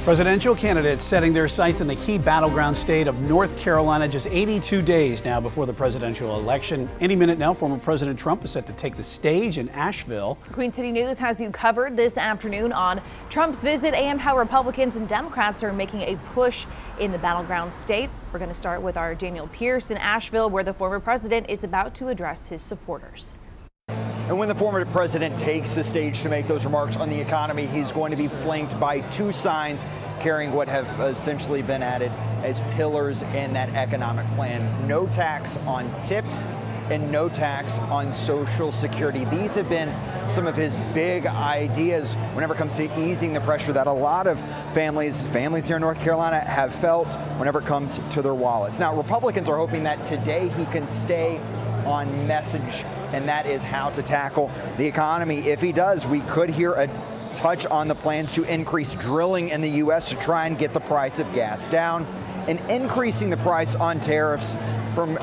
Presidential candidates setting their sights in the key battleground state of North Carolina just 82 days now before the presidential election. Any minute now, former President Trump is set to take the stage in Asheville. Queen City News has you covered this afternoon on Trump's visit and how Republicans and Democrats are making a push in the battleground state. We're going to start with our Daniel Pierce in Asheville, where the former president is about to address his supporters. And when the former president takes the stage to make those remarks on the economy, he's going to be flanked by two signs carrying what have essentially been added as pillars in that economic plan. No tax on tips and no tax on Social Security. These have been some of his big ideas whenever it comes to easing the pressure that a lot of families here in North Carolina have felt whenever it comes to their wallets. Now, Republicans are hoping that today he can stay on message, and that is how to tackle the economy. If he does, we could hear a touch on the plans to increase drilling in the U.S. to try and get the price of gas down, and increasing the price on tariffs from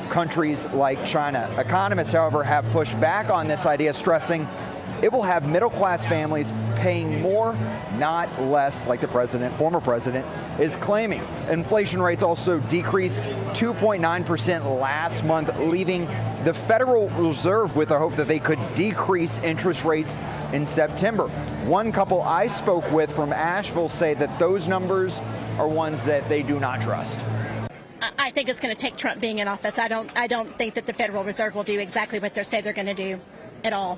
countries like China. Economists, however, have pushed back on this idea, stressing it will have middle-class families paying more, not less, like the former president, is claiming. Inflation rates also decreased 2.9% last month, leaving the Federal Reserve with the hope that they could decrease interest rates in September. One couple I spoke with from Asheville say that those numbers are ones that they do not trust. I think it's going to take Trump being in office. I don't think that the Federal Reserve will do exactly what they say they're going to do at all.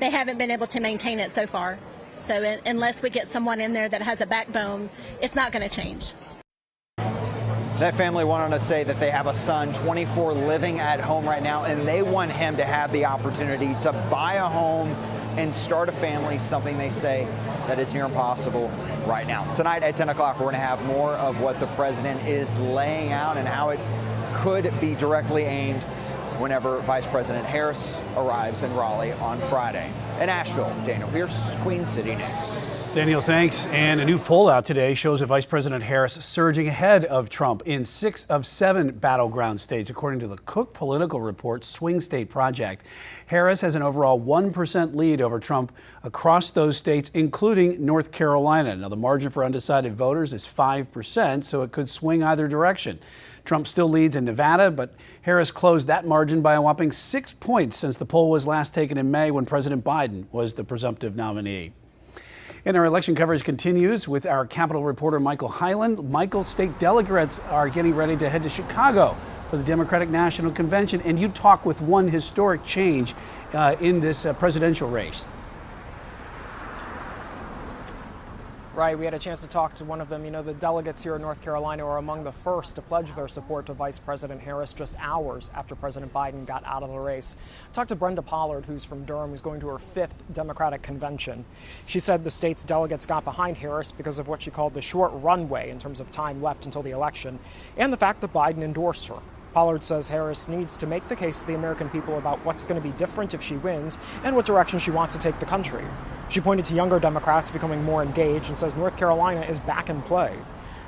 They haven't been able to maintain it so far. So unless we get someone in there that has a backbone, it's not going to change. That family went on to say that they have a son, 24, living at home right now, and they want him to have the opportunity to buy a home and start a family, something they say that is near impossible right now. Tonight at 10 o'clock, we're going to have more of what the president is laying out and how it could be directly aimed whenever Vice President Harris arrives in Raleigh on Friday. In Asheville, Daniel Pierce, Queen City News. Daniel, thanks. And a new poll out today shows that Vice President Harris surging ahead of Trump in 6 of 7 battleground states, according to the Cook Political Report Swing State Project. Harris has an overall 1% lead over Trump across those states, including North Carolina. Now, the margin for undecided voters is 5%, so it could swing either direction. Trump still leads in Nevada, but Harris closed that margin by a whopping 6 points since the poll was last taken in May when President Biden was the presumptive nominee. And our election coverage continues with our Capitol reporter Michael Hyland. Michael, state delegates are getting ready to head to Chicago for the Democratic National Convention, and you talk with one historic change in this presidential race. Right, we had a chance to talk to one of them. You know, the delegates here in North Carolina are among the first to pledge their support to Vice President Harris just hours after President Biden got out of the race. I talked to Brenda Pollard, who's from Durham, who's going to her 5th Democratic convention. She said the state's delegates got behind Harris because of what she called the short runway in terms of time left until the election and the fact that Biden endorsed her. Pollard says Harris needs to make the case to the American people about what's going to be different if she wins and what direction she wants to take the country. She pointed to younger Democrats becoming more engaged and says North Carolina is back in play.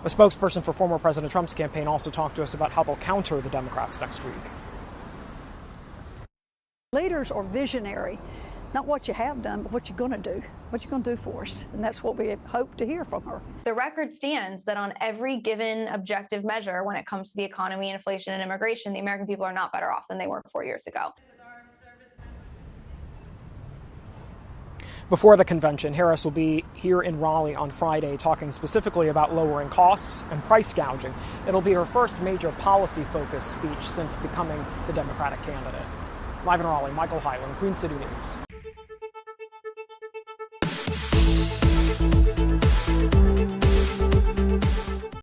A spokesperson for former President Trump's campaign also talked to us about how they'll counter the Democrats next week. Leaders are visionary, not what you have done, but what you're going to do, what you're going to do for us. And that's what we hope to hear from her. The record stands that on every given objective measure, when it comes to the economy, inflation, and immigration, the American people are not better off than they were 4 years ago. Before the convention, Harris will be here in Raleigh on Friday talking specifically about lowering costs and price gouging. It'll be her first major policy-focused speech since becoming the Democratic candidate. Live in Raleigh, Michael Hyland, Queen City News.